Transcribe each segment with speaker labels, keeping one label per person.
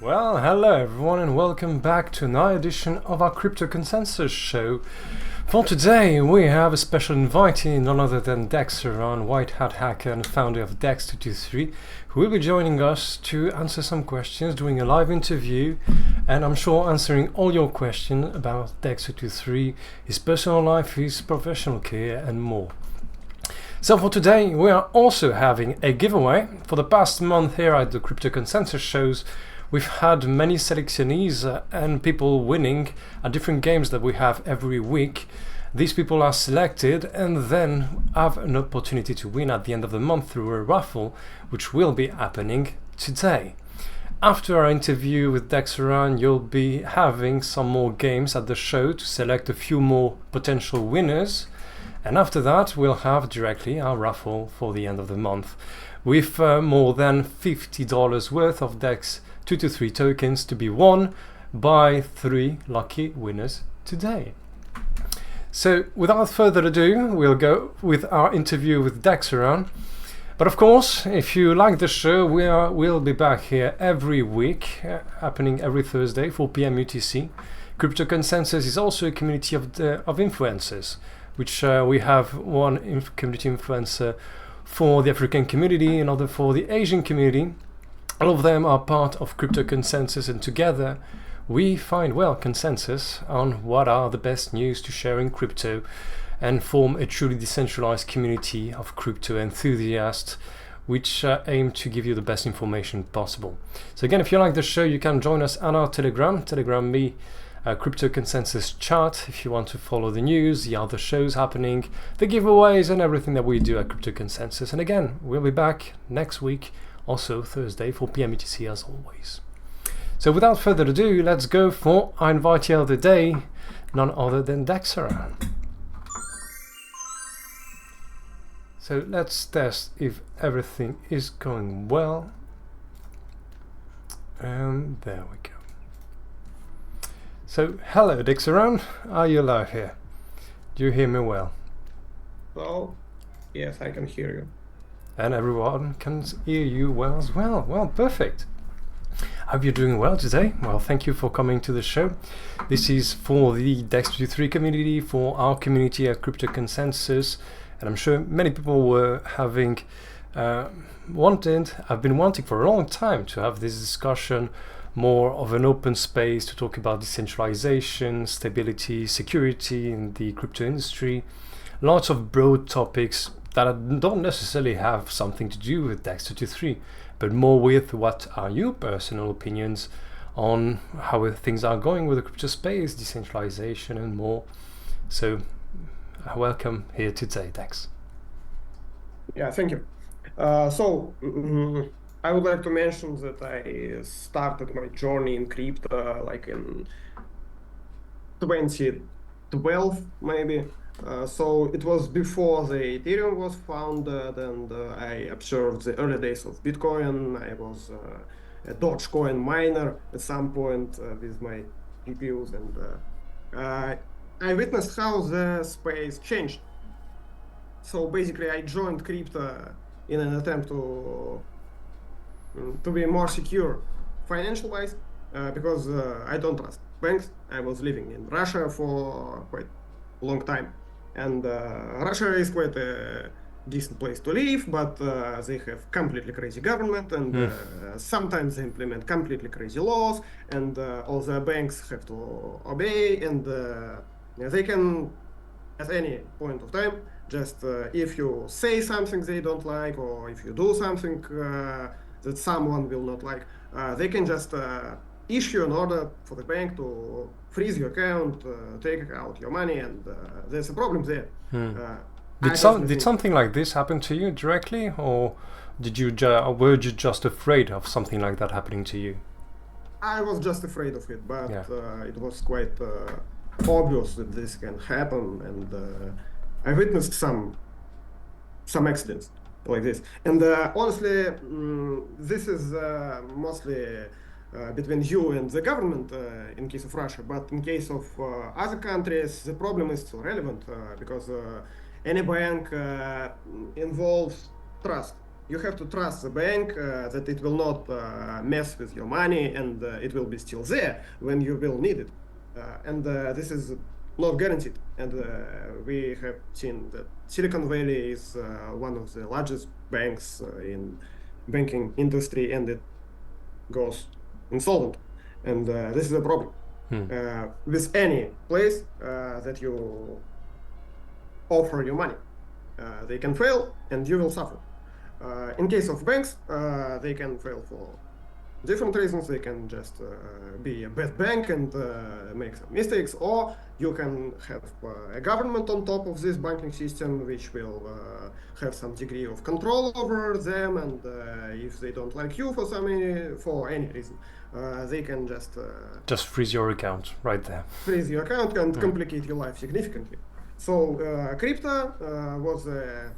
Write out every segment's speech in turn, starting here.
Speaker 1: Well, hello everyone and welcome back to another edition of our Crypto Consensus show. For today we have a special invitee, none other than Dexteron, white hat hacker and founder of Dex223, who will be joining us to answer some questions, doing a live interview, and I'm sure answering all your questions about Dex223, his personal life, his professional career and more. So for today we are also having a giveaway. For the past month here at the Crypto Consensus shows, we've had many selectionees and people winning at different games that we have every week. These people are selected and then have an opportunity to win at the end of the month through a raffle, which will be happening today. After our interview with Dexteron, you'll be having some more games at the show to select a few more potential winners. And after that, we'll have directly our raffle for the end of the month with more than $50 worth of Dex223 tokens to be won by 3 lucky winners today. So without further ado, we'll go with our interview with Dexteron. But of course, if you like the show, we'll be back here every week, happening every Thursday, 4 p.m. UTC. Crypto Consensus is also a community of influencers, which we have one community influencer for the African community, another for the Asian community. All of them are part of Crypto Consensus, and together we find, consensus on what are the best news to share in crypto and form a truly decentralized community of crypto enthusiasts which aim to give you the best information possible. So again, if you like the show, you can join us on our Telegram me, Crypto Consensus chat, if you want to follow the news, the other shows happening, the giveaways and everything that we do at Crypto Consensus. And again, we'll be back next week, also Thursday, 4 p.m. ETC as always. So without further ado, let's go for our invitee of the day, none other than Dexteron. So let's test if everything is going well. And there we go. So hello Dexteron, are you live here? Do you hear me well?
Speaker 2: Hello? Yes, I can hear you.
Speaker 1: And everyone can hear you well as well. Well, perfect. Hope you're doing well today. Well, thank you for coming to the show. This is for the Dex223 community, for our community at Crypto Consensus, and I'm sure many people were having I've been wanting for a long time to have this discussion, more of an open space to talk about decentralization, stability, security in the crypto industry. Lots of broad topics that don't necessarily have something to do with Dex223, but more with what are your personal opinions on how things are going with the crypto space, decentralization and more. So welcome here today, Dex.
Speaker 2: Yeah, thank you. I would like to mention that I started my journey in crypto like in 2012 maybe. So it was before the Ethereum was founded, and I observed the early days of Bitcoin. I was a Dogecoin miner at some point with my GPUs, and I witnessed how the space changed. So basically, I joined crypto in an attempt to be more secure financial-wise, because I don't trust banks. I was living in Russia for quite a long time, and Russia is quite a decent place to live, but they have completely crazy government, and sometimes they implement completely crazy laws, and all the banks have to obey, and they can, at any point of time, just if you say something they don't like, or if you do something that someone will not like, they can just issue an order for the bank to freeze your account, take out your money, and there's a problem there.
Speaker 1: Did something like this happen to you directly, or were you just afraid of something like that happening to you?
Speaker 2: I was just afraid of it, but it was quite obvious that this can happen, and I witnessed some accidents like this. And honestly, this is mostly between you and the government in case of Russia, but in case of other countries, the problem is relevant because any bank involves trust. you have to trust the bank that it will not mess with your money, and it will be still there when you will need it. And this is not guaranteed. And we have seen that Silicon Valley is one of the largest banks in banking industry, and it goes insolvent. And this is a problem. With any place that you offer your money. They can fail and you will suffer. In case of banks, they can fail for different reasons. They can just be a bad bank and make some mistakes, or you can have a government on top of this banking system, which will have some degree of control over them. And if they don't like you for any reason, they can
Speaker 1: just freeze your account right there.
Speaker 2: Freeze your account and complicate your life significantly. So crypto was a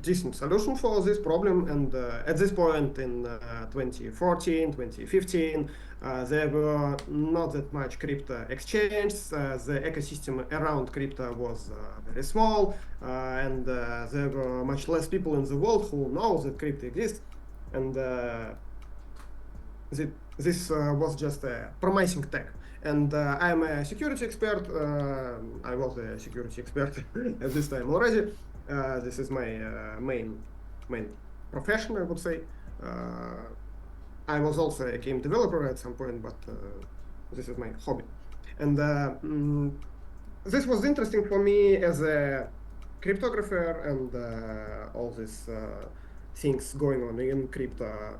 Speaker 2: decent solution for this problem, and at this point in 2014, 2015, there were not that much crypto exchanges. The ecosystem around crypto was very small, and there were much less people in the world who know that crypto exists. And this was just a promising tech. And I'm a security expert. I was a security expert at this time already. This is my main profession, I would say. I was also a game developer at some point, but this is my hobby. And this was interesting for me as a cryptographer, and all these things going on in crypto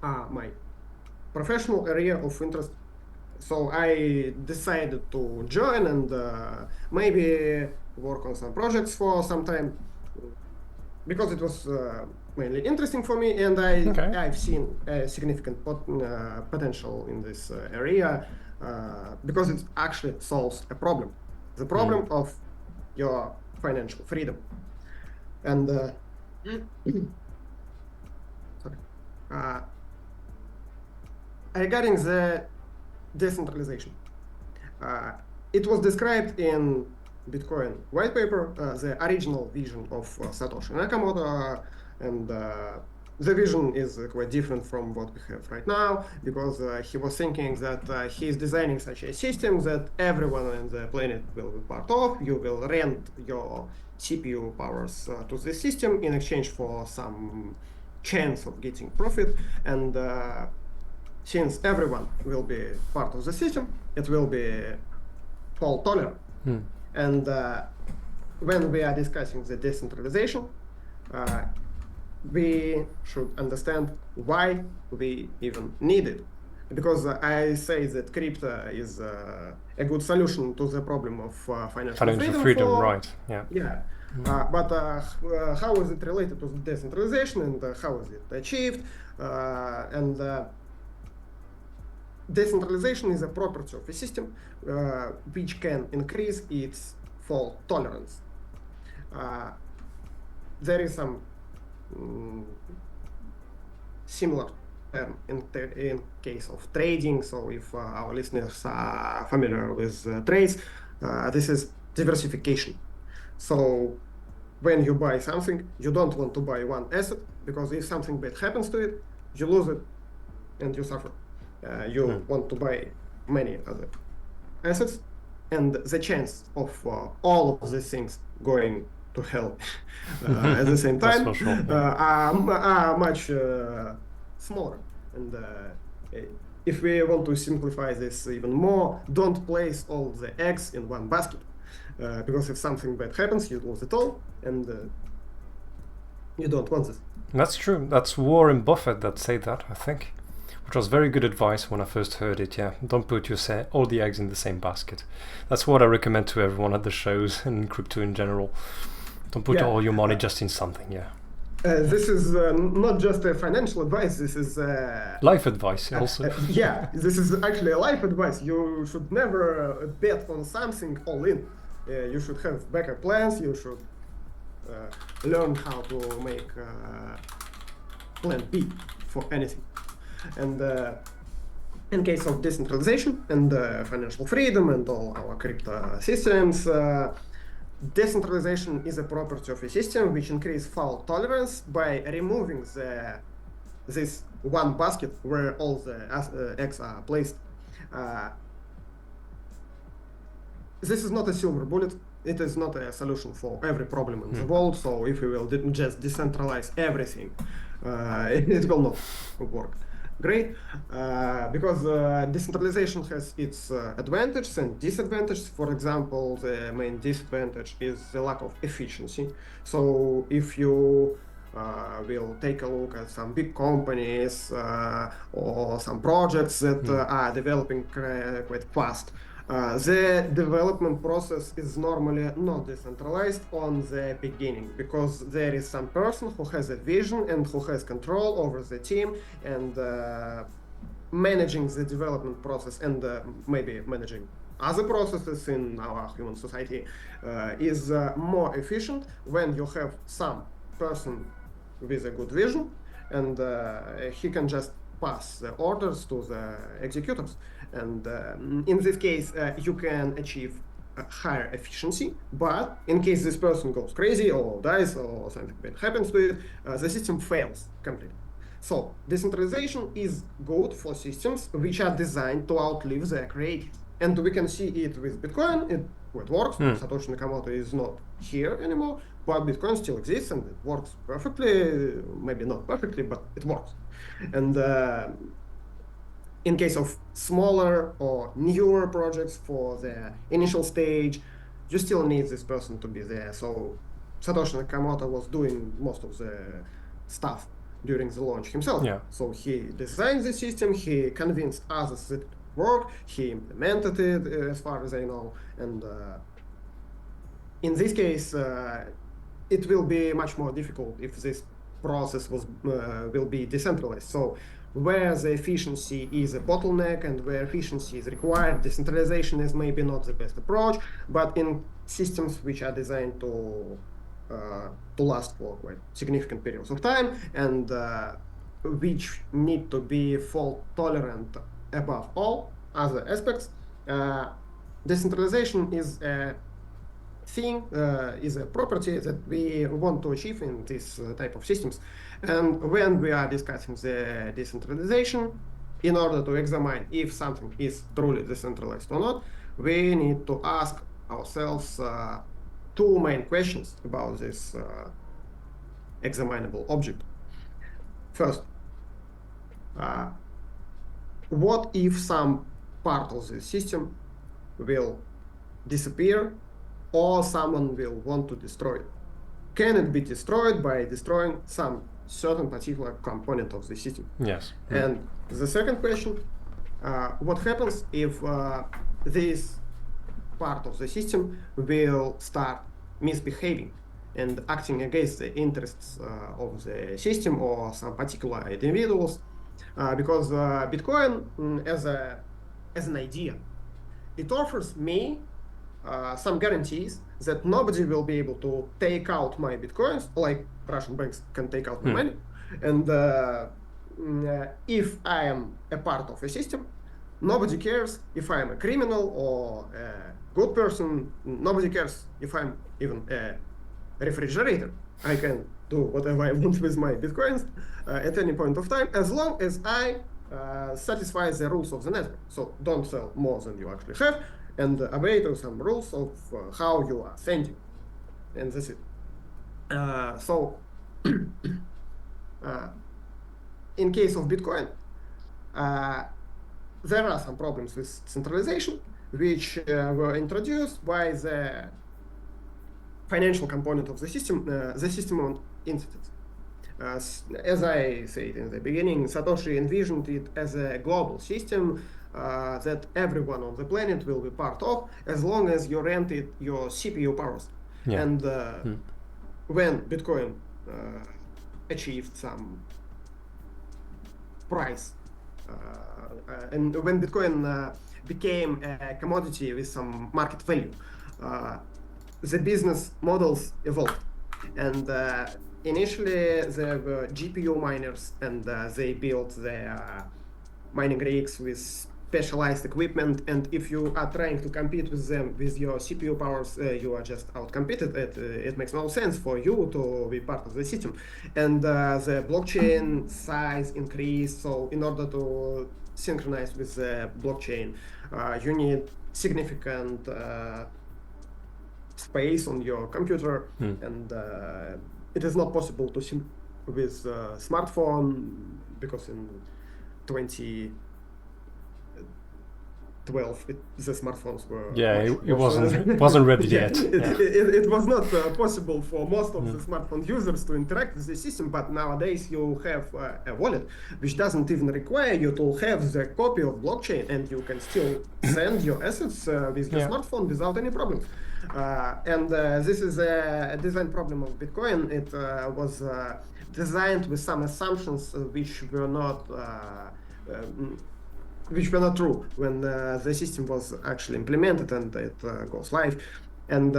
Speaker 2: are my professional area of interest. So I decided to join and maybe work on some projects for some time, because it was mainly interesting for me, and I've seen a significant potential in this area, because it actually solves a problem, the problem of your financial freedom. And regarding the decentralization, it was described in Bitcoin white paper, the original vision of Satoshi Nakamoto, and the vision is quite different from what we have right now, because he was thinking that he is designing such a system that everyone on the planet will be part of. You will rent your CPU powers to the system in exchange for some chance of getting profit, and since everyone will be part of the system, it will be fault tolerant. And when we are discussing the decentralization, we should understand why we even need it. Because I say that crypto is a good solution to the problem of financial freedom,
Speaker 1: right? Yeah.
Speaker 2: Yeah. But how is it related to decentralization, and how is it achieved? Decentralization is a property of a system which can increase its fault tolerance. There is some similar term in case of trading. So if our listeners are familiar with trades, this is diversification. So when you buy something, you don't want to buy one asset, because if something bad happens to it, you lose it and you suffer. You want to buy many other assets, and the chance of all of these things going to hell at the same time are much smaller. And if we want to simplify this even more, don't place all the eggs in one basket, because if something bad happens, you lose it all, and you don't want this.
Speaker 1: That's true. That's Warren Buffett that said that, I think. Which was very good advice when I first heard it. Yeah, don't put all the eggs in the same basket. That's what I recommend to everyone at the shows and crypto in general. Don't put all your money just in something. Yeah.
Speaker 2: This is not just a financial advice. This is
Speaker 1: life advice also.
Speaker 2: Yeah, this is actually a life advice. You should never bet on something all in. You should have backup plans. You should learn how to make plan B for anything. And in case of decentralization and financial freedom and all our crypto systems, decentralization is a property of a system which increases fault tolerance by removing this one basket where all the eggs are placed. This is not a silver bullet. It is not a solution for every problem in the world. So if we will just decentralize everything, it will not work great, because decentralization has its advantages and disadvantages. For example, the main disadvantage is the lack of efficiency. So if you will take a look at some big companies or some projects that are developing quite fast, the development process is normally not decentralized on the beginning, because there is some person who has a vision and who has control over the team, and managing the development process and maybe managing other processes in our human society is more efficient when you have some person with a good vision, and he can just pass the orders to the executors. And in this case, you can achieve a higher efficiency, but in case this person goes crazy or dies or something bad happens to it, the system fails completely. So decentralization is good for systems which are designed to outlive their creators. And we can see it with Bitcoin. It works. Satoshi Nakamoto is not here anymore, but Bitcoin still exists and it works perfectly. Maybe not perfectly, but it works. And in case of smaller or newer projects for the initial stage, you still need this person to be there. So Satoshi Nakamoto was doing most of the stuff during the launch himself.
Speaker 1: Yeah.
Speaker 2: So he designed the system, he convinced others that it worked, he implemented it as far as I know. And in this case, it will be much more difficult if this process will be decentralized. So where the efficiency is a bottleneck and where efficiency is required, decentralization is maybe not the best approach, but in systems which are designed to last for quite significant periods of time and which need to be fault tolerant above all other aspects, decentralization is a thing, is a property that we want to achieve in this type of systems. And when we are discussing the decentralization, in order to examine if something is truly decentralized or not, we need to ask ourselves two main questions about this examinable object. First, what if some part of the system will disappear or someone will want to destroy it? Can it be destroyed by destroying some certain particular component of the system?
Speaker 1: Yes.
Speaker 2: And the second question, what happens if this part of the system will start misbehaving and acting against the interests of the system or some particular individuals? Because Bitcoin, as an idea, it offers me some guarantees that nobody will be able to take out my Bitcoins, like Russian banks can take out my money. And if I am a part of a system, nobody cares if I am a criminal or a good person. Nobody cares if I'm even a refrigerator. I can do whatever I want with my Bitcoins at any point of time, as long as I satisfy the rules of the network. So don't sell more than you actually have, and obey to some rules of how you are sending. And that's it. So in case of Bitcoin, there are some problems with centralization, which were introduced by the financial component of the system on incidents. As I said in the beginning, Satoshi envisioned it as a global system that everyone on the planet will be part of, as long as you rented your CPU powers.
Speaker 1: Yeah.
Speaker 2: And when Bitcoin achieved some price, and when Bitcoin became a commodity with some market value, the business models evolved. And initially there were GPU miners, and they built their mining rigs with specialized equipment, and if you are trying to compete with them with your CPU powers, you are just outcompeted. It makes no sense for you to be part of the system. And the blockchain size increased, so in order to synchronize with the blockchain, you need significant space on your computer, and it is not possible to sync with smartphone, because in 2012 the smartphones were
Speaker 1: it wasn't ready yet.
Speaker 2: It was not possible for most of the smartphone users to interact with the system, but nowadays you have a wallet which doesn't even require you to have the copy of blockchain, and you can still send your assets with your smartphone without any problems. And this is a design problem of Bitcoin. It was designed with some assumptions which were not true when the system was actually implemented and it goes live. And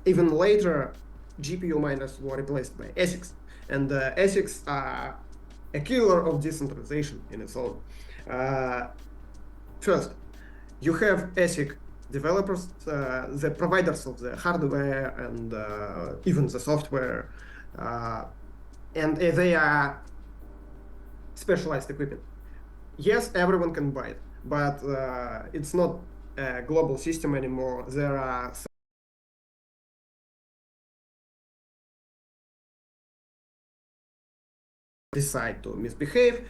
Speaker 2: even later, GPU miners were replaced by ASICs. And ASICs are a killer of decentralization in its own. First, you have ASIC developers, the providers of the hardware and even the software, and they are specialized equipment. Yes, everyone can buy it, but it's not a global system anymore. There are decide to misbehave.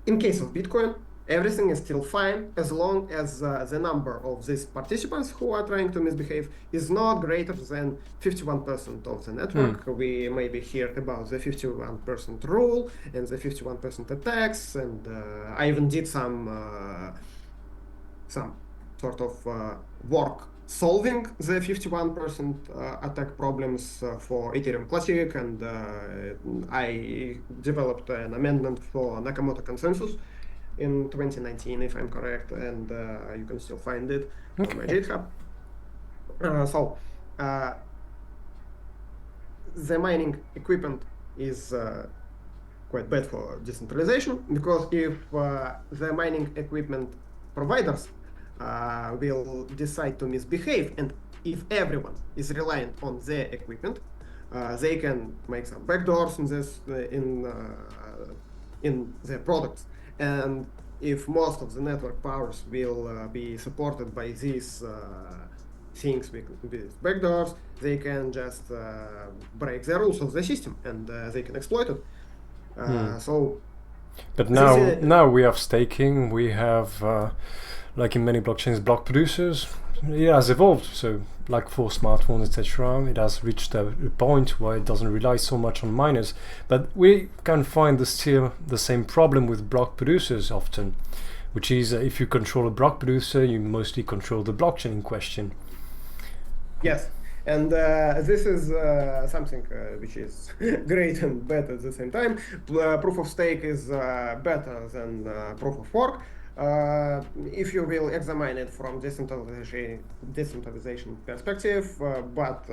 Speaker 2: In case of Bitcoin, everything is still fine as long as the number of these participants who are trying to misbehave is not greater than 51% of the network. We maybe hear about the 51% rule and the 51% attacks, and I even did some sort of work solving the 51% attack problems for Ethereum Classic, and I developed an amendment for Nakamoto consensus in 2019, if I'm correct, and you can still find it on my GitHub. So the mining equipment is quite bad for decentralization, because if the mining equipment providers will decide to misbehave, and if everyone is reliant on their equipment, they can make some backdoors in this in their products. And if most of the network powers will be supported by these things with backdoors, they can just break the rules of the system, and they can exploit it.
Speaker 1: But now we have staking. We have, like in many blockchains, block producers. It has evolved. So, like for smartphones, etc., it has reached a point where it doesn't rely so much on miners. But we can find still the same problem with block producers often, which is if you control a block producer, you mostly control the blockchain in question.
Speaker 2: Yes, and this is something which is great and bad at the same time. Proof of stake is better than proof of work. If you will examine it from decentralization perspective, but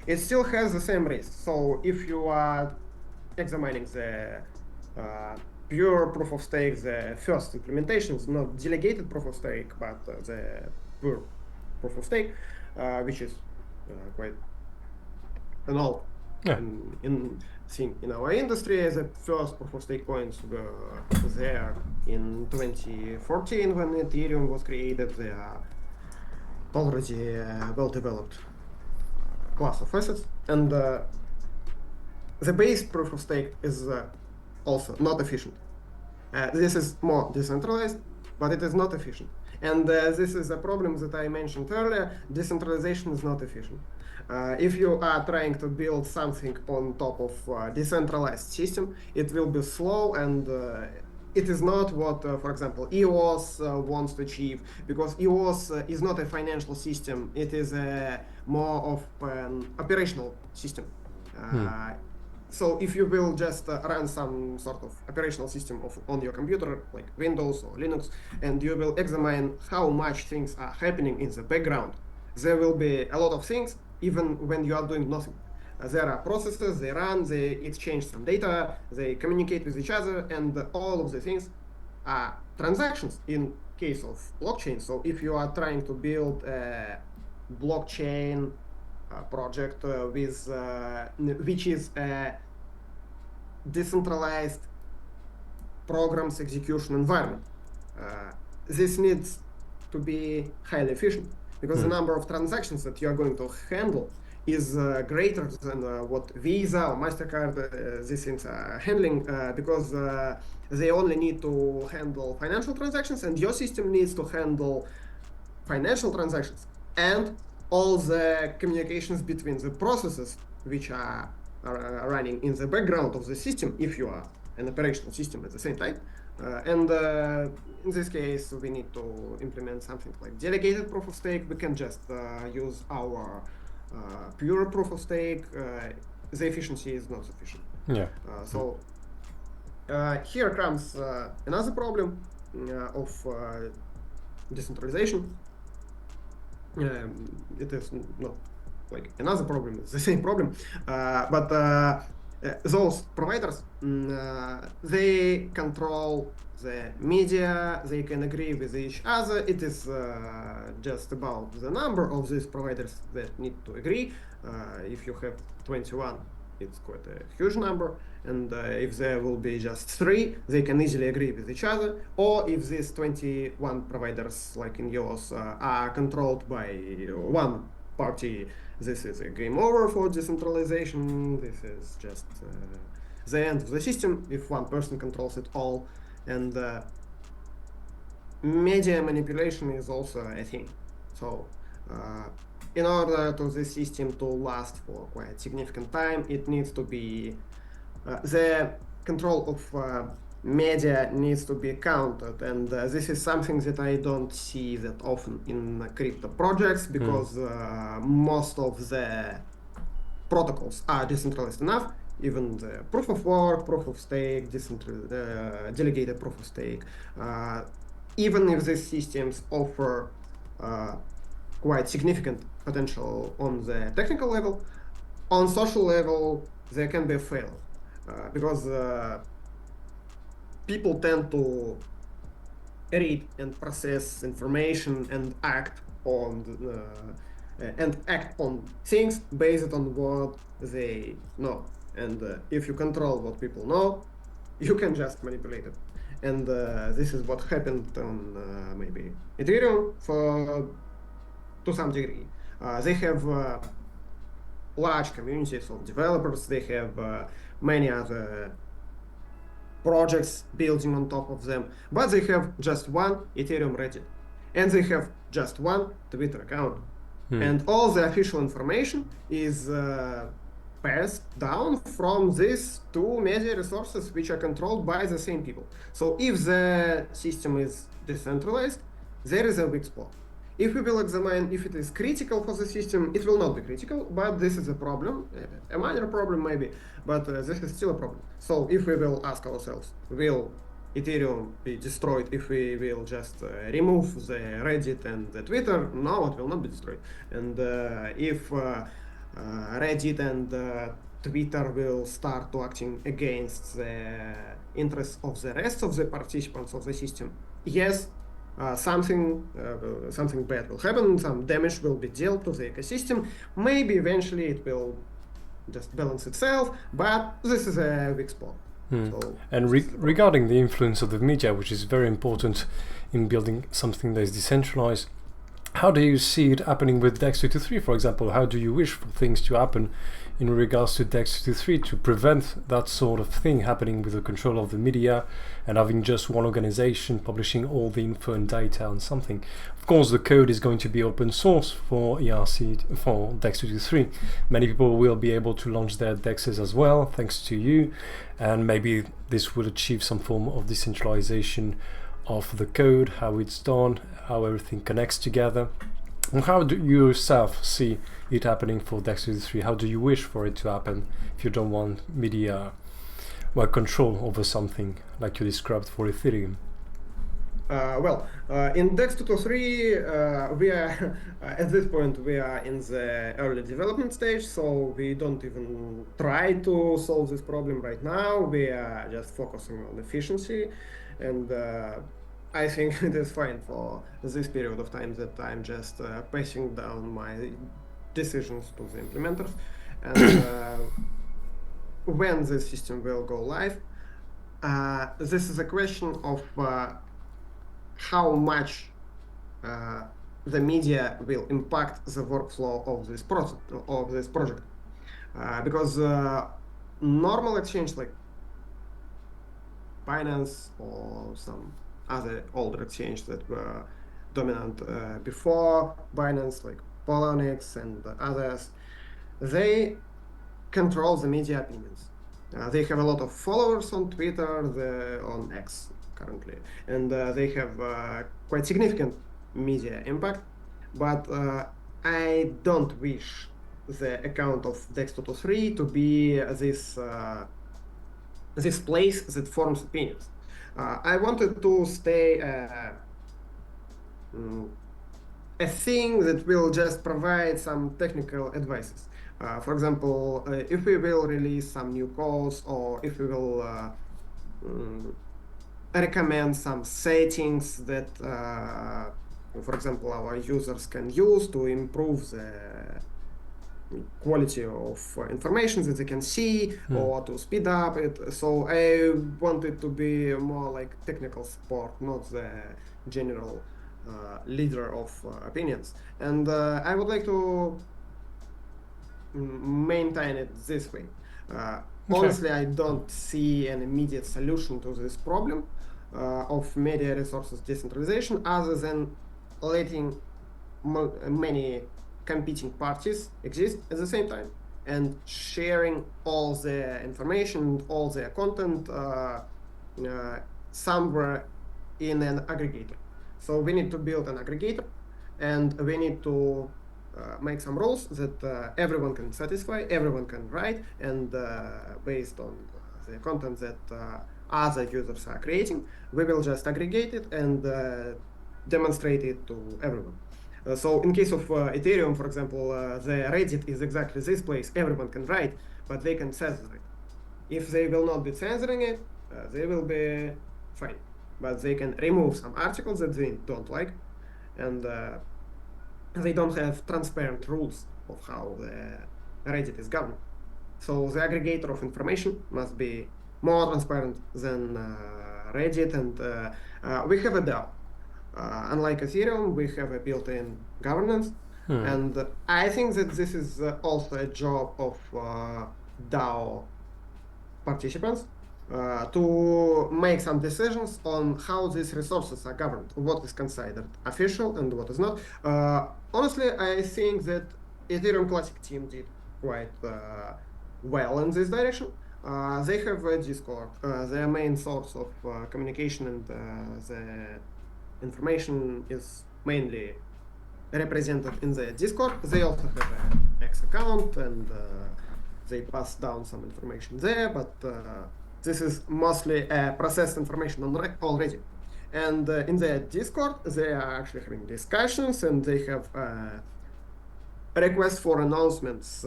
Speaker 2: it still has the same risk. So if you are examining the pure proof of stake, the first implementations, not delegated proof of stake, but the pure proof of stake, which is quite an old thing in our industry. The first proof of stake coins were there in 2014 when Ethereum was created. They are already a well-developed class of assets, and the base proof of stake is also not efficient. This is more decentralized, but it is not efficient. And this is a problem that I mentioned earlier. Decentralization is not efficient. If you are trying to build something on top of a decentralized system, it will be slow, and it is not what, for example, EOS wants to achieve, because EOS is not a financial system. It is more of an operational system. So if you will just run some sort of operational system on your computer, like Windows or Linux, and you will examine how much things are happening in the background, there will be a lot of things, even when you are doing nothing. There are processes, they run, they exchange some data, they communicate with each other, and all of the things transactions in case of blockchain. So if you are trying to build a blockchain project which is a decentralized programs execution environment, this needs to be highly efficient because the number of transactions that you are going to handle is greater than what Visa or MasterCard, these things are handling, because they only need to handle financial transactions, and your system needs to handle financial transactions and all the communications between the processes which are running in the background of the system, if you are an operational system at the same time. And in this case, we need to implement something like delegated proof of stake. We can just use our pure proof of stake. The efficiency is not sufficient.
Speaker 1: Yeah.
Speaker 2: So here comes another problem of decentralization. It is not like another problem, it's the same problem, but those providers, they control the media, they can agree with each other. It is just about the number of these providers that need to agree. If you have 21, it's quite a huge number, and if there will be just 3, they can easily agree with each other. Or if these 21 providers, like in yours, are controlled by one party, this is a game over for decentralization. This is just the end of the system if one person controls it all. And media manipulation is also a thing. So in order to the system to last for quite significant time, it needs to be the control of media needs to be counted, and this is something that I don't see that often in crypto projects, because most of the protocols are decentralized enough. Even the proof of work, proof of stake, delegated proof of stake, even if these systems offer quite significant potential on the technical level, on social level, there can be a fail, because people tend to read and process information and act on things based on what they know. And if you control what people know, you can just manipulate it. And this is what happened on maybe Ethereum to some degree. They have large communities of developers. They have many other projects building on top of them, but they have just one Ethereum Reddit, and they have just one Twitter account. And all the official information is passed down from these 2 media resources, which are controlled by the same people. So if the system is decentralized, there is a weak spot. If we will examine if it is critical for the system, it will not be critical, but this is a problem, a minor problem maybe, but this is still a problem. So if we will ask ourselves, will Ethereum be destroyed if we will just remove the Reddit and the Twitter? No, it will not be destroyed. And if Reddit and Twitter will start to acting against the interests of the rest of the participants of the system, yes, something bad will happen, some damage will be dealt to the ecosystem. Maybe eventually it will just balance itself, but this is a weak spot. So
Speaker 1: and regarding the influence of the media, which is very important in building something that is decentralized, how do you see it happening with DEX 223, for example? How do you wish for things to happen in regards to DEX 223 to prevent that sort of thing happening with the control of the media and having just one organization publishing all the info and data on something? Of course, the code is going to be open source for ERC, for DEX 223. Many people will be able to launch their DEXs as well, thanks to you, and maybe this will achieve some form of decentralization of the code, how it's done, how everything connects together. And how do you yourself see it happening for DEX 223? How do you wish for it to happen if you don't want media control over something like you described for Ethereum?
Speaker 2: In DEX 223, we are at this point we are in the early development stage, so we don't even try to solve this problem right now. We are just focusing on efficiency, And I think it is fine for this period of time that I'm just passing down my decisions to the implementers. And when this system will go live, this is a question of how much the media will impact the workflow of this project. Because normal exchange like Binance or some other older exchange that were dominant before Binance, like Poloniex and others, they control the media opinions. They have a lot of followers on Twitter, on X currently, and they have quite significant media impact. But I don't wish the account of Dex223 to be this place that forms opinions. I wanted to stay a thing that will just provide some technical advices. For example, if we will release some new codes, or if we will recommend some settings that, for example, our users can use to improve the quality of information that they can see, or to speed up it. So I want it to be more like technical support, not the general leader of opinions. And I would like to maintain it this way. Honestly, I don't see an immediate solution to this problem of media resources decentralization other than letting many competing parties exist at the same time and sharing all the information, all their content somewhere in an aggregator. So we need to build an aggregator, and we need to make some rules that everyone can satisfy, everyone can write, and based on the content that other users are creating, we will just aggregate it and demonstrate it to everyone. So in case of Ethereum, for example, the Reddit is exactly this place. Everyone can write, but they can censor it. If they will not be censoring it, they will be fine. But they can remove some articles that they don't like, and they don't have transparent rules of how the Reddit is governed. So the aggregator of information must be more transparent than Reddit, and we have a DAO. Unlike Ethereum, we have a built-in governance, and I think that this is also a job of DAO participants to make some decisions on how these resources are governed, what is considered official and what is not. Honestly, I think that Ethereum Classic team did quite well in this direction. They have a Discord, their main source of communication, and the information is mainly represented in the Discord. They also have an X account, and they pass down some information there, but this is mostly processed information already. And in the Discord, they are actually having discussions, and they have requests for announcements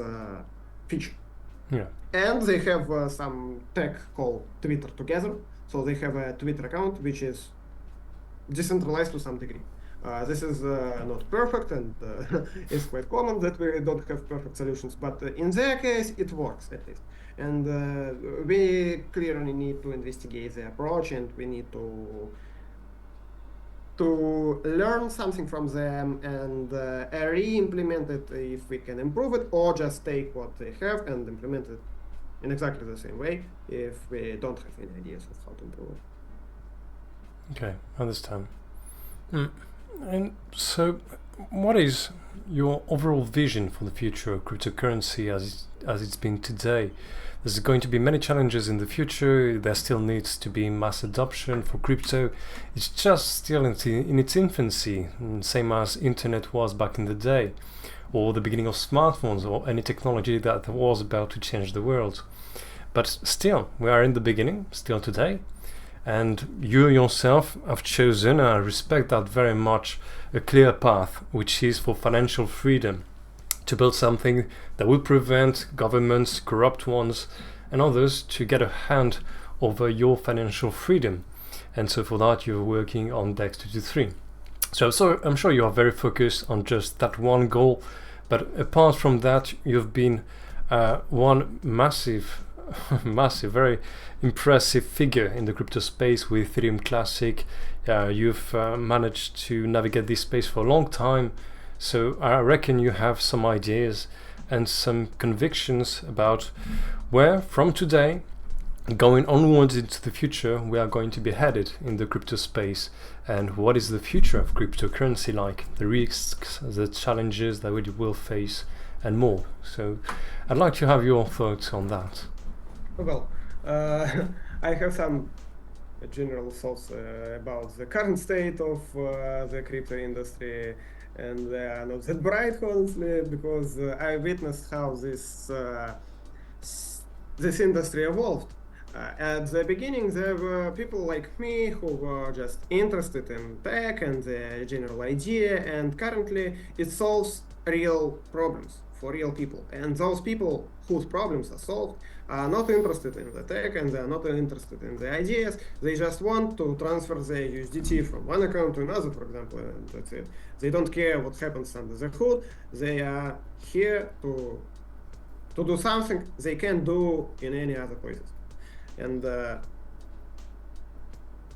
Speaker 2: feature.
Speaker 1: Yeah.
Speaker 2: And they have some tech called Twitter Together. So they have a Twitter account which is decentralized to some degree. This is not perfect, and it's quite common that we don't have perfect solutions, but in their case, it works at least. And we clearly need to investigate the approach, and we need to learn something from them and re-implement it if we can improve it, or just take what they have and implement it in exactly the same way if we don't have any ideas of how to improve it.
Speaker 1: Okay, understand. And so, what is your overall vision for the future of cryptocurrency as it's been today? There's going to be many challenges in the future. There still needs to be mass adoption for crypto. It's just still in its infancy, same as internet was back in the day, or the beginning of smartphones, or any technology that was about to change the world. But still, we are in the beginning, still today. And you yourself have chosen, I respect that very much, a clear path, which is for financial freedom, to build something that will prevent governments, corrupt ones, and others to get a hand over your financial freedom. and so for that you're working on DEX 223. So I'm sure you are very focused on just that one goal, but apart from that, you've been one massive, very impressive figure in the crypto space with Ethereum Classic. You've managed to navigate this space for a long time, so I reckon you have some ideas and some convictions about where, from today, going onwards into the future, we are going to be headed in the crypto space, and what is the future of cryptocurrency like, the risks, the challenges that we will face, and more. So I'd like to have your thoughts on that.
Speaker 2: Well, I have some general thoughts about the current state of the crypto industry, and they are not that bright, honestly, because I witnessed how this industry evolved. At the beginning, there were people like me who were just interested in tech and the general idea, and currently it solves real problems for real people. And those people whose problems are solved are not interested in the tech, and they are not interested in the ideas. They just want to transfer their USDT from one account to another, for example, and that's it. They don't care what happens under the hood. They are here to do something they can't do in any other places. And there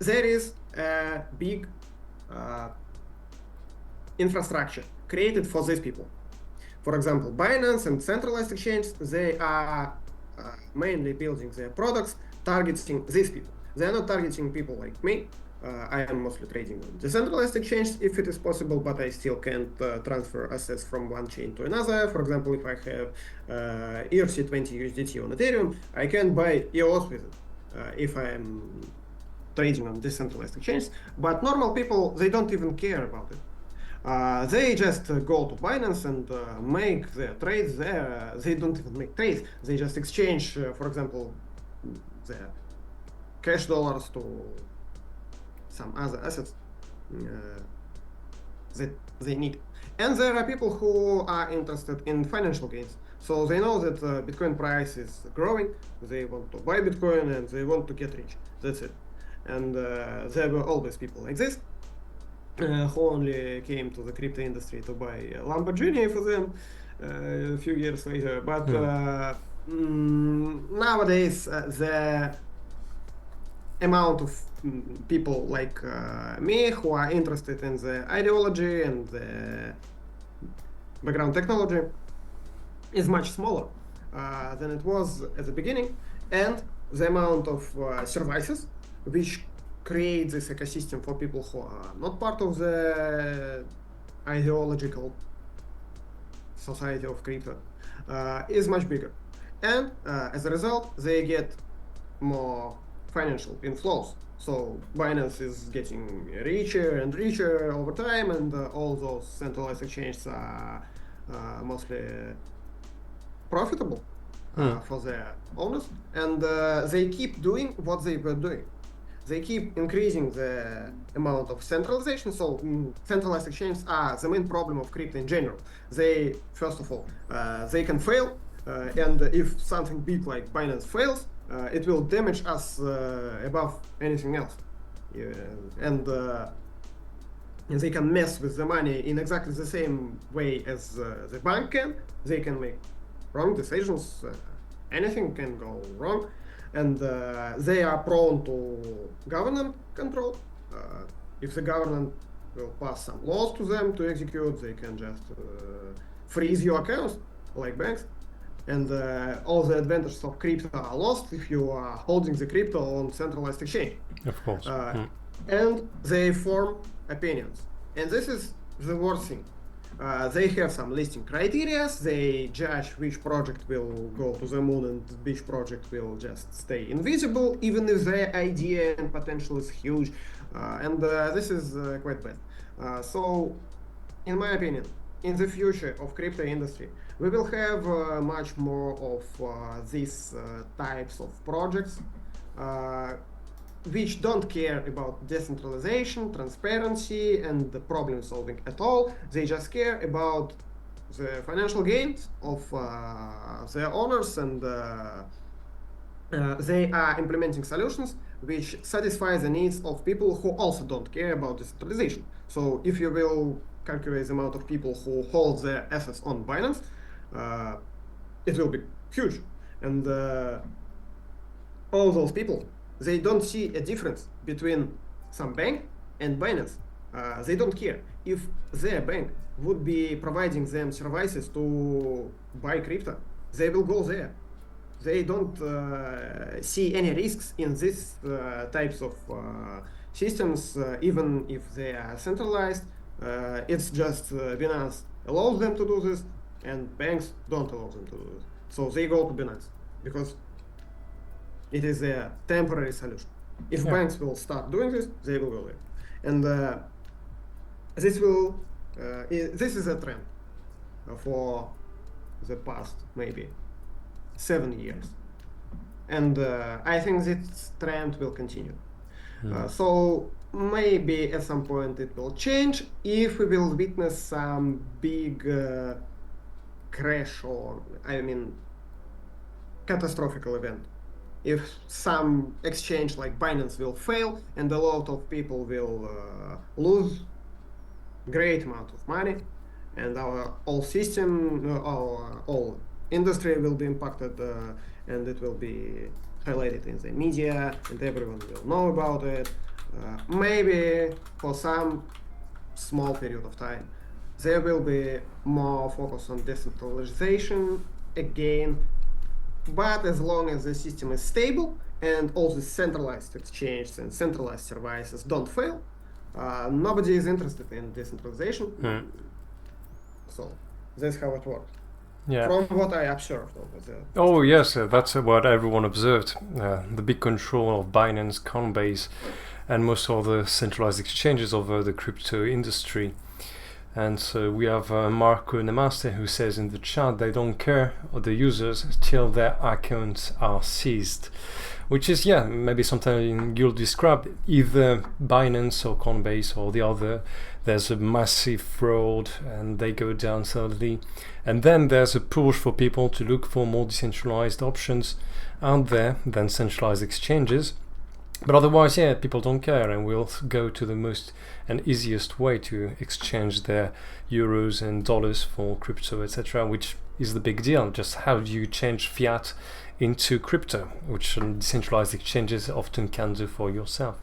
Speaker 2: is a big infrastructure created for these people. For example, Binance and centralized exchanges, they are mainly building their products targeting these people. They are not targeting people like me. I am mostly trading on decentralized exchange if it is possible, but I still can't transfer assets from one chain to another. For example, if I have ERC20 USDT on Ethereum, I can buy EOS with it if I am trading on decentralized exchange. But normal people, they don't even care about it. They just go to Binance and make their trades there. They don't even make trades. They just exchange, for example, their cash dollars to some other assets that they need. And there are people who are interested in financial gains. So they know that Bitcoin price is growing. They want to buy Bitcoin and they want to get rich. That's it. And there were always people like this who only came to the crypto industry to buy a Lamborghini for them a few years later. But nowadays, the amount of people like me who are interested in the ideology and the background technology is much smaller than it was at the beginning, and the amount of services which create this ecosystem for people who are not part of the ideological society of crypto is much bigger, and as a result they get more financial inflows. So Binance is getting richer and richer over time, and all those centralized exchanges are mostly profitable for their owners, and they keep doing what they were doing. They keep increasing the amount of centralization. So centralized exchanges are the main problem of crypto in general. They, first of all, they can fail, and if something big like Binance fails, it will damage us above anything else. And they can mess with the money in exactly the same way as the bank can. They can make wrong decisions. Anything can go wrong. And they are prone to government control. If the government will pass some laws to them to execute, they can just freeze your accounts like banks. And all the advantages of crypto are lost if you are holding the crypto on centralized exchange.
Speaker 1: Of course.
Speaker 2: And they form opinions. And this is the worst thing. They have some listing criteria. They judge which project will go to the moon and which project will just stay invisible, even if their idea and potential is huge. And this is quite bad. So, in my opinion, in the future of crypto industry, we will have much more of these types of projects which don't care about decentralization, transparency, and the problem solving at all. They just care about the financial gains of their owners, and they are implementing solutions which satisfies the needs of people who also don't care about decentralization. So if you will calculate the amount of people who hold their assets on Binance, it will be huge. And all those people, they don't see a difference between some bank and Binance. They don't care. If their bank would be providing them services to buy crypto, they will go there. They don't see any risks in these types of systems, even if they are centralized. It's just Binance allows them to do this, and banks don't allow them to do this. So they go to Binance because it is a temporary solution. If banks will start doing this, they will go there. And this is a trend for the past maybe 7 years. And I think this trend will continue. So maybe at some point it will change if we will witness some big crash or, catastrophical event. If some exchange like Binance will fail and a lot of people will lose great amount of money, and our whole system, our whole industry will be impacted, and it will be highlighted in the media, and everyone will know about it. Maybe for some small period of time, there will be more focus on decentralization again. But as long as the system is stable and all the centralized exchanges and centralized services don't fail, nobody is interested in decentralization. So that's how it works.
Speaker 1: Yeah.
Speaker 2: From what I observed over there.
Speaker 1: Oh yes, that's what everyone observed. The big control of Binance, Coinbase, and most of the centralized exchanges over the crypto industry. And so we have Marco Namaste who says in the chat they don't care of the users till their accounts are seized, which is maybe something you'll describe. Either Binance or Coinbase or the other, there's a massive fraud and they go down suddenly, and then there's a push for people to look for more decentralized options out there than centralized exchanges. But otherwise, people don't care and will go to the most and easiest way to exchange their euros and dollars for crypto, etc., which is the big deal. Just how do you change fiat into crypto, which decentralized exchanges often can do for yourself.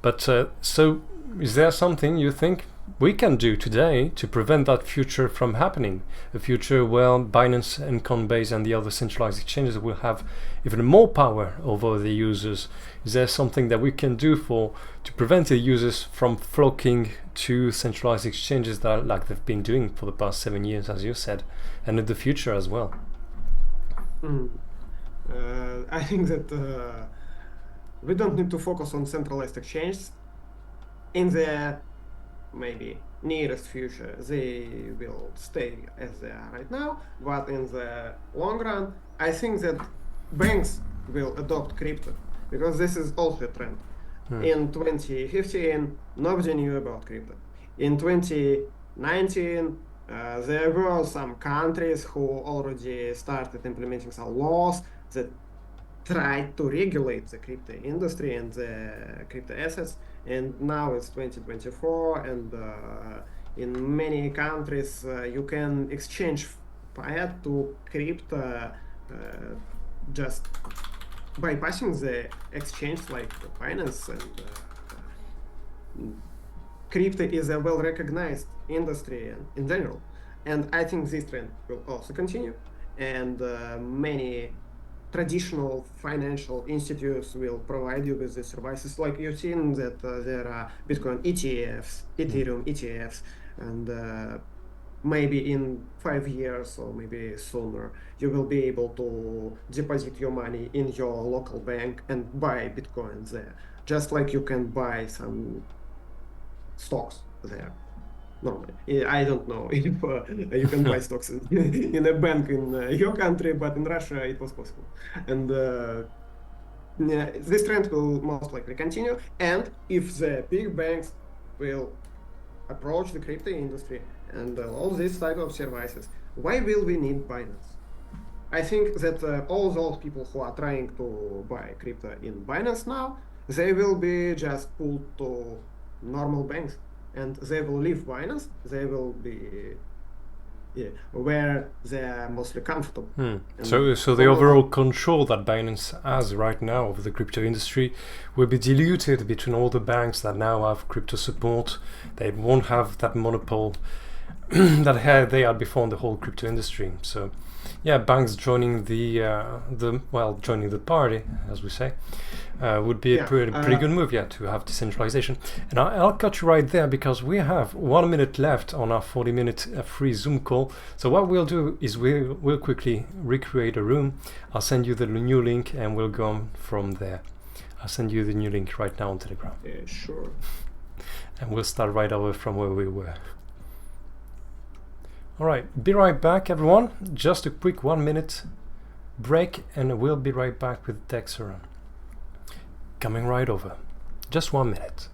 Speaker 1: But so is there something you think we can do today to prevent that future from happening? A future where Binance and Coinbase and the other centralized exchanges will have even more power over the users. Is there something that we can do to prevent the users from flocking to centralized exchanges that like they've been doing for the past 7 years, as you said, and in the future as well?
Speaker 2: I think that we don't need to focus on centralized exchanges. In the maybe nearest future, they will stay as they are right now, but in the long run, I think that banks will adopt crypto, because this is also a trend. In 2015, nobody knew about crypto. In 2019, there were some countries who already started implementing some laws that tried to regulate the crypto industry and the crypto assets. And now it's 2024, and in many countries you can exchange fiat to crypto just bypassing the exchange like Binance. And crypto is a well-recognized industry in general, and I think this trend will also continue, and many traditional financial institutes will provide you with the services. Like you've seen that there are Bitcoin ETFs, Ethereum ETFs, and maybe in 5 years or maybe sooner, you will be able to deposit your money in your local bank and buy Bitcoin there, just like you can buy some stocks there. Normally, I don't know if you can buy stocks in a bank in your country, but in Russia it was possible. And this trend will most likely continue. And if the big banks will approach the crypto industry and all these type of services, why will we need Binance? I think that all those people who are trying to buy crypto in Binance now, they will be just pulled to normal banks, and they will leave Binance. They will be where they are mostly comfortable.
Speaker 1: So the overall control that Binance has right now over the crypto industry will be diluted between all the banks that now have crypto support. They won't have that monopoly that they had before in the whole crypto industry. So yeah, banks joining joining the party, as we say, would be a pretty good move, to have decentralization. And I'll cut you right there because we have 1 minute left on our 40-minute free Zoom call. So what we'll do is we'll quickly recreate a room. I'll send you the new link and we'll go on from there. I'll send you the new link right now on Telegram.
Speaker 2: Yeah, sure.
Speaker 1: And we'll start right over from where we were. All right, be right back, everyone. Just a quick 1 minute break and we'll be right back with Dexeron. Coming right over. Just 1 minute.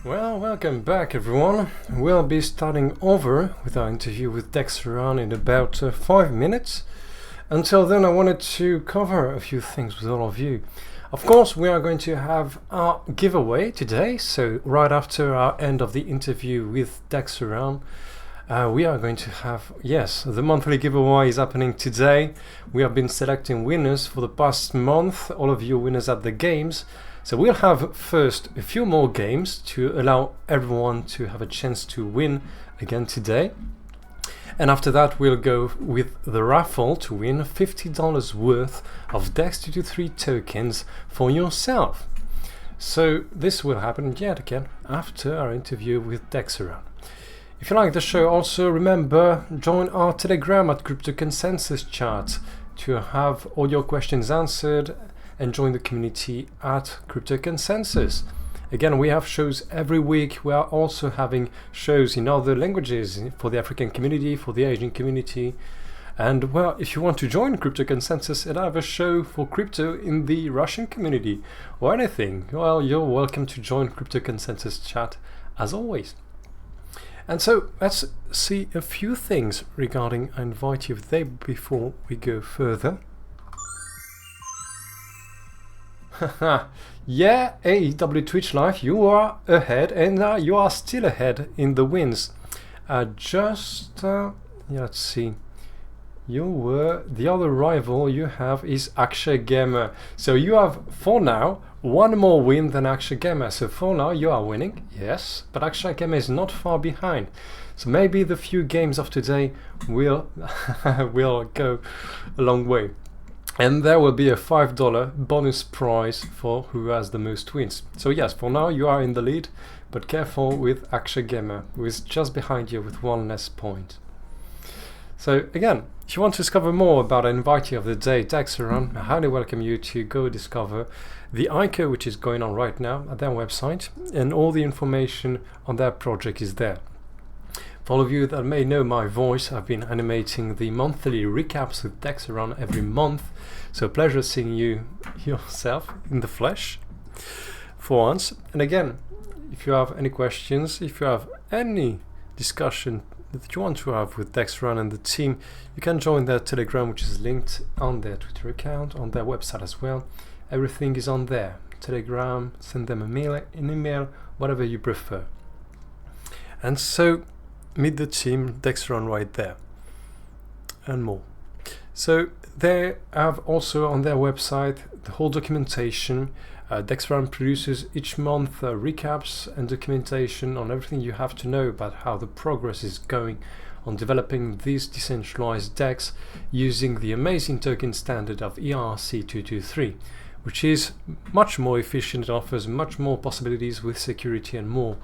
Speaker 1: Well, welcome back, everyone. We'll be starting over with our interview with Dexeron in about 5 minutes. Until then, I wanted to cover a few things with all of you. Of course, we are going to have our giveaway today. So right after our end of the interview with Dexeron, we are going to have, yes, the monthly giveaway is happening today. We have been selecting winners for the past month, all of you winners at the games. So we'll have first a few more games to allow everyone to have a chance to win again today. And after that, we'll go with the raffle to win $50 worth of DEX223 tokens for yourself. So this will happen yet again after our interview with Dexeron. If you like the show, also remember, join our Telegram at Crypto Consensus Chat to have all your questions answered and join the community at Crypto Consensus. Again, we have shows every week. We are also having shows in other languages for the African community, for the Asian community. And well, if you want to join Crypto Consensus and have a show for crypto in the Russian community or anything, well, you're welcome to join Crypto Consensus chat as always. And so let's see a few things regarding Invite You today before we go further. Yeah, AEW Twitch Live, you are ahead, and you are still ahead in the wins. Let's see. The other rival you have is Akshay Gamer. So you have, for now, one more win than Akshay Gamer. So for now you are winning, yes, but Akshay Gamer is not far behind. So maybe the few games of today will go a long way. And there will be a $5 bonus prize for who has the most wins. So yes, for now you are in the lead, but careful with Akshay Gamer, who is just behind you with one less point. So again, if you want to discover more about Invite You of the Day Dexeron, I highly welcome you to go discover the ICO, which is going on right now at their website, and all the information on their project is there. For all of you that may know my voice, I've been animating the monthly recaps with Dexeron every month, so a pleasure seeing you yourself in the flesh for once. And again, if you have any questions, if you have any discussion that you want to have with Dexeron and the team, you can join their Telegram, which is linked on their Twitter account, on their website as well. Everything is on there. Telegram, send them an email, whatever you prefer. And so meet the team, Dexeron right there, and more. So they have also on their website the whole documentation. Dexeron produces each month recaps and documentation on everything you have to know about how the progress is going on developing these decentralized DEX using the amazing token standard of ERC-223, which is much more efficient. It offers much more possibilities with security and more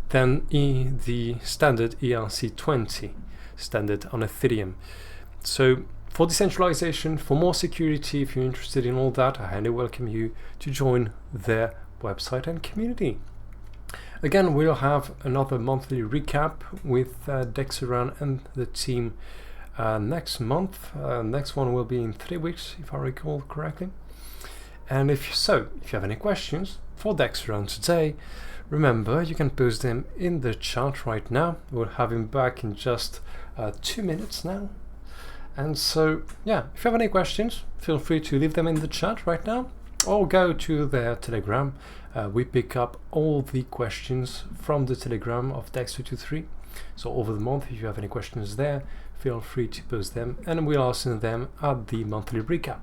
Speaker 1: than the standard ERC-20 standard on Ethereum. So for decentralization, for more security, if you're interested in all that, I highly welcome you to join their website and community. Again, we'll have another monthly recap with Dexeron and the team next month. Next one will be in 3 weeks, if I recall correctly. And if you have any questions for Dexeron today, remember you can post them in the chat right now. We'll have him back in just 2 minutes now. And so, yeah, if you have any questions, feel free to leave them in the chat right now or go to their Telegram. We pick up all the questions from the Telegram of Dex223. So over the month, if you have any questions there, feel free to post them and we'll answer them at the monthly recap.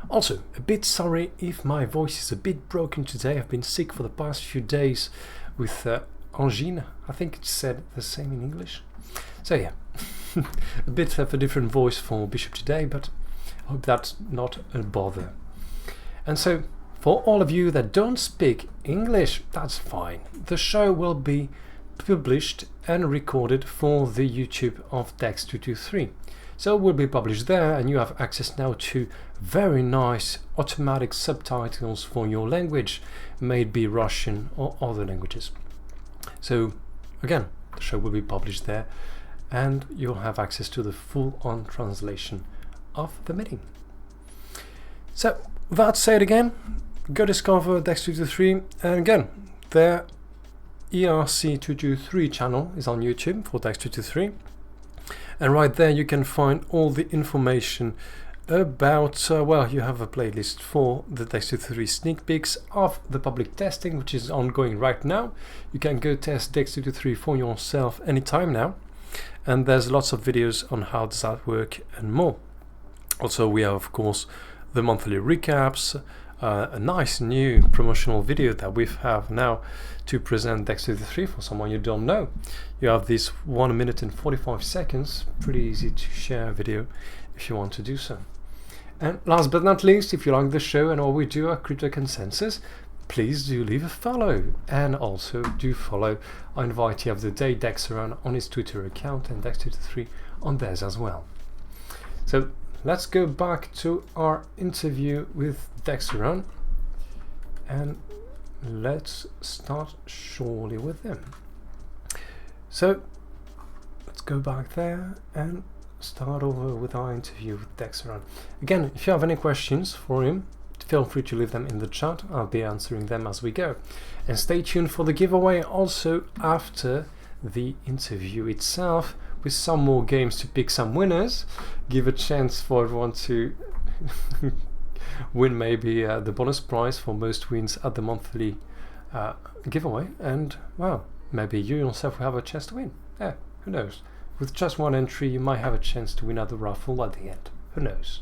Speaker 1: Also, a bit sorry if my voice is a bit broken today. I've been sick for the past few days with angine. I think it's said the same in English. So yeah, a bit of a different voice for Bishop today, but I hope that's not a bother. And so, for all of you that don't speak English, that's fine. The show will be published and recorded for the YouTube of Dex223. So it will be published there and you have access now to very nice automatic subtitles for your language, may it be Russian or other languages. So again, the show will be published there and you'll have access to the full-on translation of the meeting. So that said, again, go discover Dex223, and again, their ERC223 channel is on YouTube for Dex223, and right there you can find all the information about, well, you have a playlist for the Dex223 sneak peeks of the public testing, which is ongoing right now. You can go test Dex223 for yourself anytime now, and there's lots of videos on how does that work and more. Also, we have, of course, the monthly recaps, a nice new promotional video that we have now to present Dex223 for someone you don't know. You have this 1 minute and 45 seconds, pretty easy to share a video if you want to do so. And last but not least, if you like the show and all we do at Crypto Consensus, please do leave a follow, and also do follow our invitee of the day, Dexeron, on his Twitter account, and Dex223 on theirs as well. So let's go back to our interview with Dexteran and let's start shortly with him. So let's go back there and start over with our interview with Dexteran. Again, if you have any questions for him, feel free to leave them in the chat. I'll be answering them as we go. And stay tuned for the giveaway also after the interview itself, with some more games to pick some winners, give a chance for everyone to win maybe the bonus prize for most wins at the monthly giveaway, and well, maybe you yourself will have a chance to win. Yeah, who knows? With just one entry you might have a chance to win at the raffle at the end. Who knows?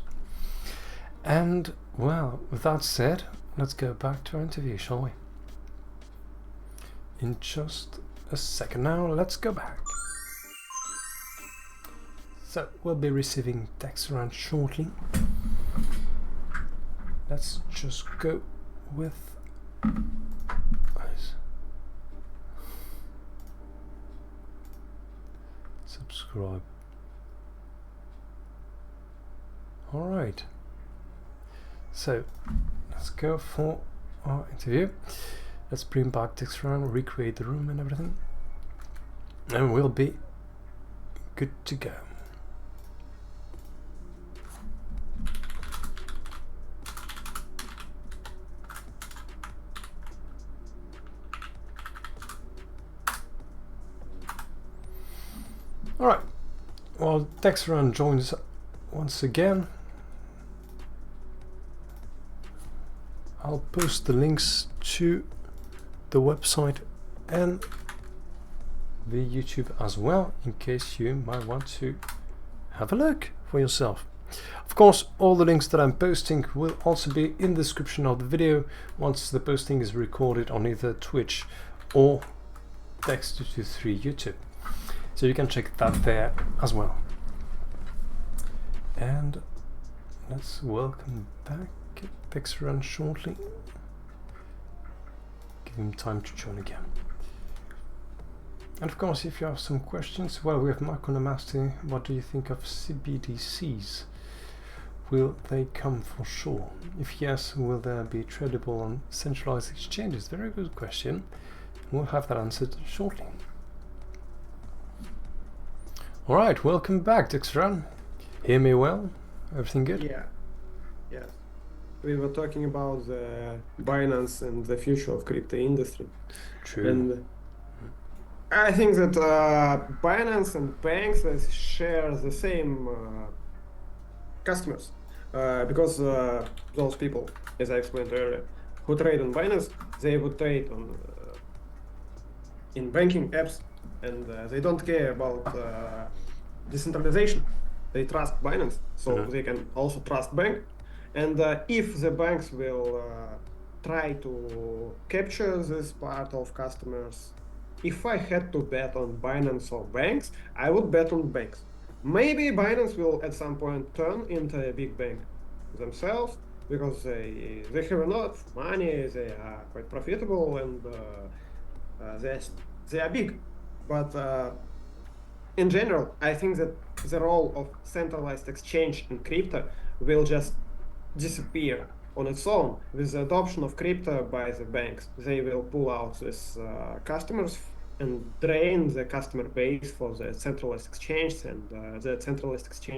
Speaker 1: And well, with that said, let's go back to our interview, shall we? In just a second now, let's go back. So we'll be receiving Dexteran shortly. Let's just go with subscribe. All right. So let's go for our interview. Let's bring back Dexteran, recreate the room and everything, and we'll be good to go. All right. Well, Dexteran joins once again. I'll post the links to the website and the YouTube as well, in case you might want to have a look for yourself. Of course, all the links that I'm posting will also be in the description of the video once the posting is recorded on either Twitch or Dex223 YouTube. So you can check that there as well. And let's welcome back Dexteran shortly. Give him time to join again. And of course, if you have some questions, well, we have Mark on the Master. What do you think of CBDCs? Will they come for sure? If yes, will there be tradable on centralized exchanges? Very good question. We'll have that answered shortly. All right, welcome back, Dexteran. Hear me well? Everything good?
Speaker 2: Yeah. Yes. We were talking about the Binance and the future of crypto industry.
Speaker 1: True.
Speaker 2: And I think that Binance and banks share the same customers because those people, as I explained earlier, who trade on Binance, they would trade on in banking apps, and they don't care about decentralization. They trust Binance, so they can also trust bank. And if the banks will try to capture this part of customers, if I had to bet on Binance or banks, I would bet on banks. Maybe Binance will at some point turn into a big bank themselves, because they have a lot of money, they are quite profitable, and they are big. But in general, I think that the role of centralized exchange in crypto will just disappear on its own with the adoption of crypto by the banks. They will pull out these customers and drain the customer base for the centralized exchange, and the centralized exchange